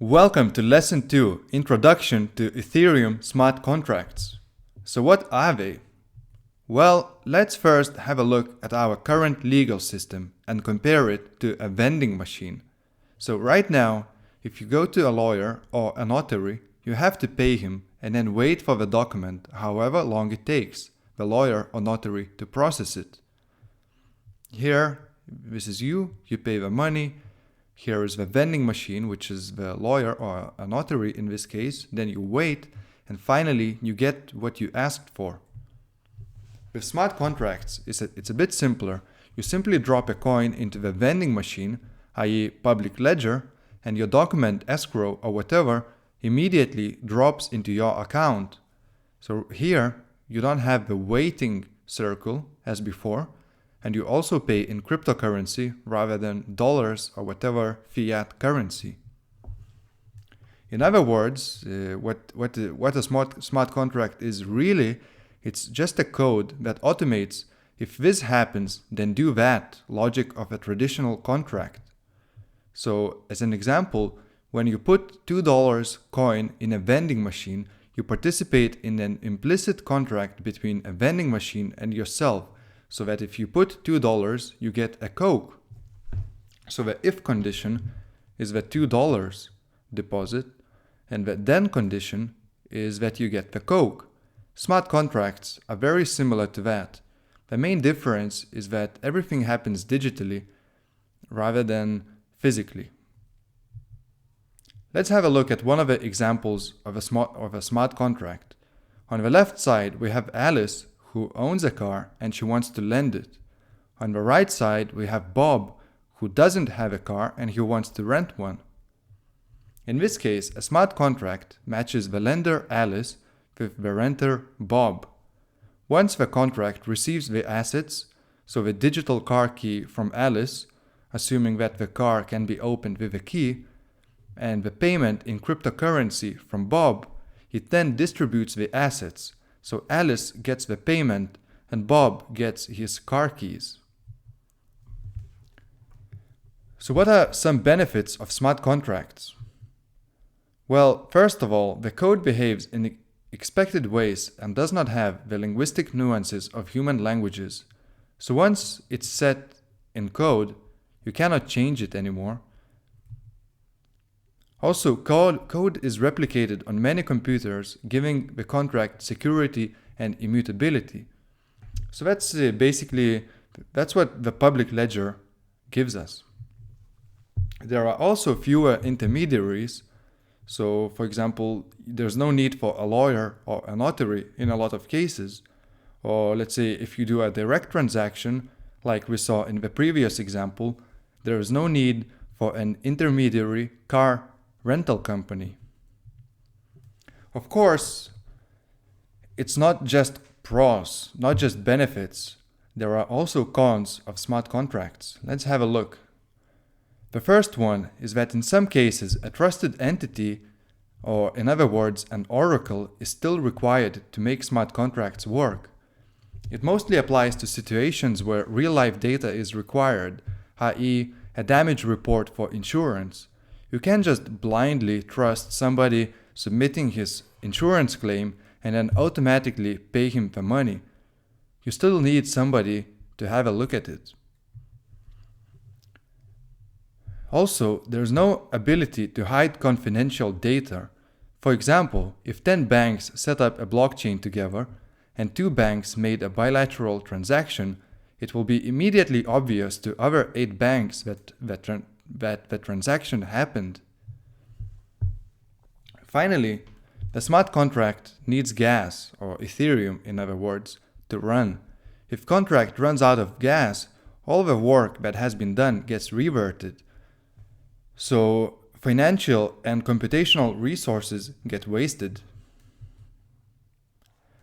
Welcome to Lesson 2, Introduction to Ethereum Smart Contracts. So what are they? Well, let's first have a look at our current legal system and compare it to a vending machine. So right now, if you go to a lawyer or a notary, you have to pay him and then wait for the document however long it takes the lawyer or notary to process it. Here, this is you pay the money. Here is the vending machine, which is the lawyer or a notary in this case. Then you wait, and finally you get what you asked for. With smart contracts, it's a bit simpler. You simply drop a coin into the vending machine, i.e. public ledger, and your document, escrow, or whatever immediately drops into your account. So here, you don't have the waiting circle as before, and you also pay in cryptocurrency rather than dollars or whatever fiat currency. In other words, what a smart contract is really, it's just a code that automates if this happens, then do that logic of a traditional contract. So as an example, when you put $2 coin in a vending machine, you participate in an implicit contract between a vending machine and yourself, so that if you put $2, you get a Coke. So the if condition is the $2 deposit, and the then condition is that you get the Coke. Smart contracts are very similar to that. The main difference is that everything happens digitally rather than physically. Let's have a look at one of the examples of a smart contract. On the left side, we have Alice, who owns a car and she wants to lend it. On the right side, we have Bob, who doesn't have a car and he wants to rent one. In this case, a smart contract matches the lender Alice with the renter Bob. Once the contract receives the assets, so the digital car key from Alice, assuming that the car can be opened with a key, and the payment in cryptocurrency from Bob, it then distributes the assets. So Alice gets the payment and Bob gets his car keys. So what are some benefits of smart contracts? Well, first of all, the code behaves in expected ways and does not have the linguistic nuances of human languages. So once it's set in code, you cannot change it anymore. Also, code is replicated on many computers, giving the contract security and immutability. So that's that's what the public ledger gives us. There are also fewer intermediaries. So, for example, there's no need for a lawyer or a notary in a lot of cases. Or let's say if you do a direct transaction, like we saw in the previous example, there is no need for an intermediary car rental company. Of course, it's not just pros, not just benefits. There are also cons of smart contracts. Let's have a look. The first one is that in some cases, a trusted entity, or in other words, an oracle, is still required to make smart contracts work. It mostly applies to situations where real-life data is required, i.e., a damage report for insurance. You can't just blindly trust somebody submitting his insurance claim and then automatically pay him the money. You still need somebody to have a look at it. Also, there's no ability to hide confidential data. For example, if 10 banks set up a blockchain together and 2 banks made a bilateral transaction, it will be immediately obvious to other 8 banks that the transaction happened. Finally, the smart contract needs gas, or Ethereum in other words, to run. If contract runs out of gas, all the work that has been done gets reverted. So financial and computational resources get wasted.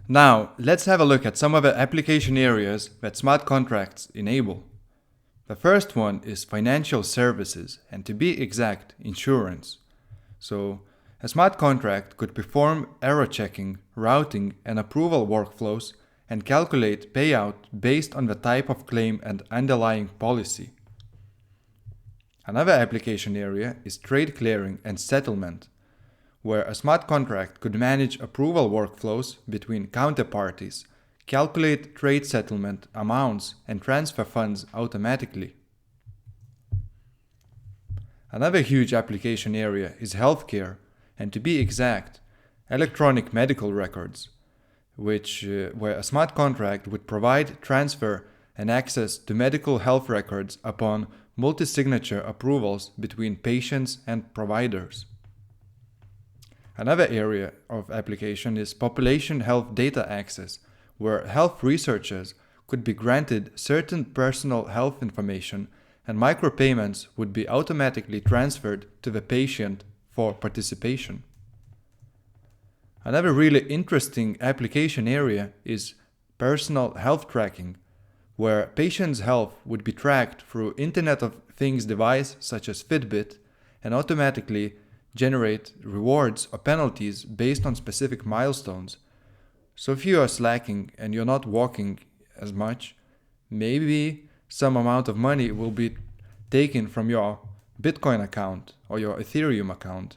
Now, let's have a look at some of the application areas that smart contracts enable. The first one is financial services, and to be exact, insurance. So, a smart contract could perform error checking, routing, and approval workflows and calculate payout based on the type of claim and underlying policy. Another application area is trade clearing and settlement, where a smart contract could manage approval workflows between counterparties, calculate trade settlement amounts, and transfer funds automatically. Another huge application area is healthcare, and to be exact, electronic medical records, where a smart contract would provide transfer and access to medical health records upon multi-signature approvals between patients and providers. Another area of application is population health data access, where health researchers could be granted certain personal health information and micropayments would be automatically transferred to the patient for participation. Another really interesting application area is personal health tracking, where patients' health would be tracked through Internet of Things device such as Fitbit and automatically generate rewards or penalties based on specific milestones. So if you are slacking and you're not walking as much, maybe some amount of money will be taken from your Bitcoin account or your Ethereum account.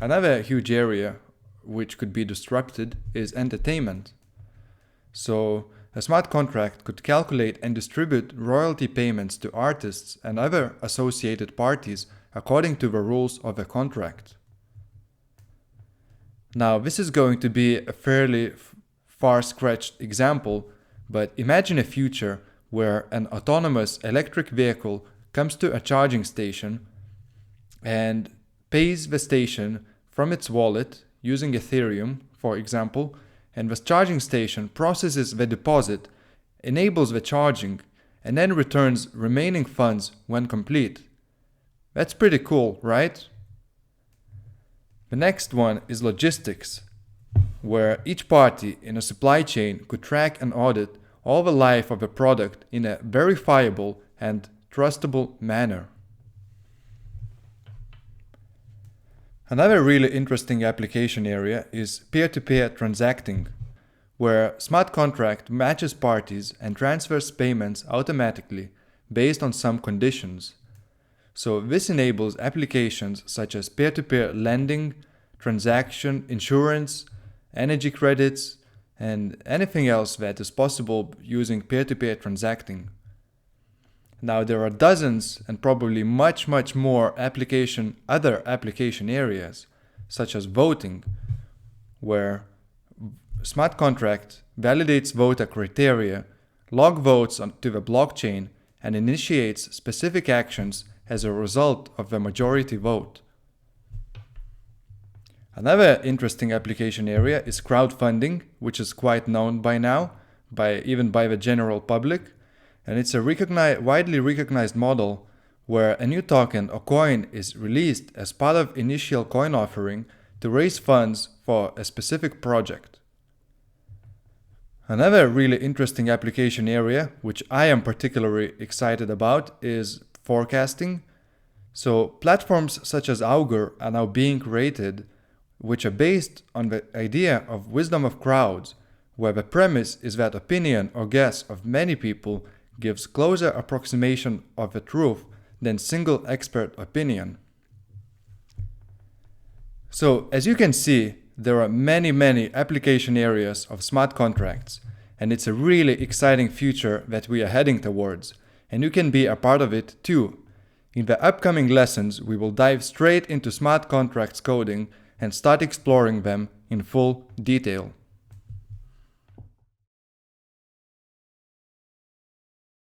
Another huge area which could be disrupted is entertainment. So a smart contract could calculate and distribute royalty payments to artists and other associated parties according to the rules of the contract. Now, this is going to be a fairly far-stretched example, but imagine a future where an autonomous electric vehicle comes to a charging station and pays the station from its wallet using Ethereum, for example, and the charging station processes the deposit, enables the charging, and then returns remaining funds when complete. That's pretty cool, right? The next one is logistics, where each party in a supply chain could track and audit all the life of a product in a verifiable and trustable manner. Another really interesting application area is peer-to-peer transacting, where smart contract matches parties and transfers payments automatically based on some conditions. So this enables applications such as peer-to-peer lending, transaction, insurance, energy credits, and anything else that is possible using peer-to-peer transacting. Now there are dozens and probably much more other application areas, such as voting, where smart contract validates voter criteria, log votes onto the blockchain, and initiates specific actions as a result of the majority vote. Another interesting application area is crowdfunding, which is quite known by now, even by the general public. And it's a widely recognized model where a new token or coin is released as part of initial coin offering to raise funds for a specific project. Another really interesting application area, which I am particularly excited about, is forecasting. So platforms such as Augur are now being created, which are based on the idea of wisdom of crowds, where the premise is that opinion or guess of many people gives closer approximation of the truth than single expert opinion. So, as you can see, there are many application areas of smart contracts, and it's a really exciting future that we are heading towards, and you can be a part of it too. In the upcoming lessons, we will dive straight into smart contracts coding and start exploring them in full detail.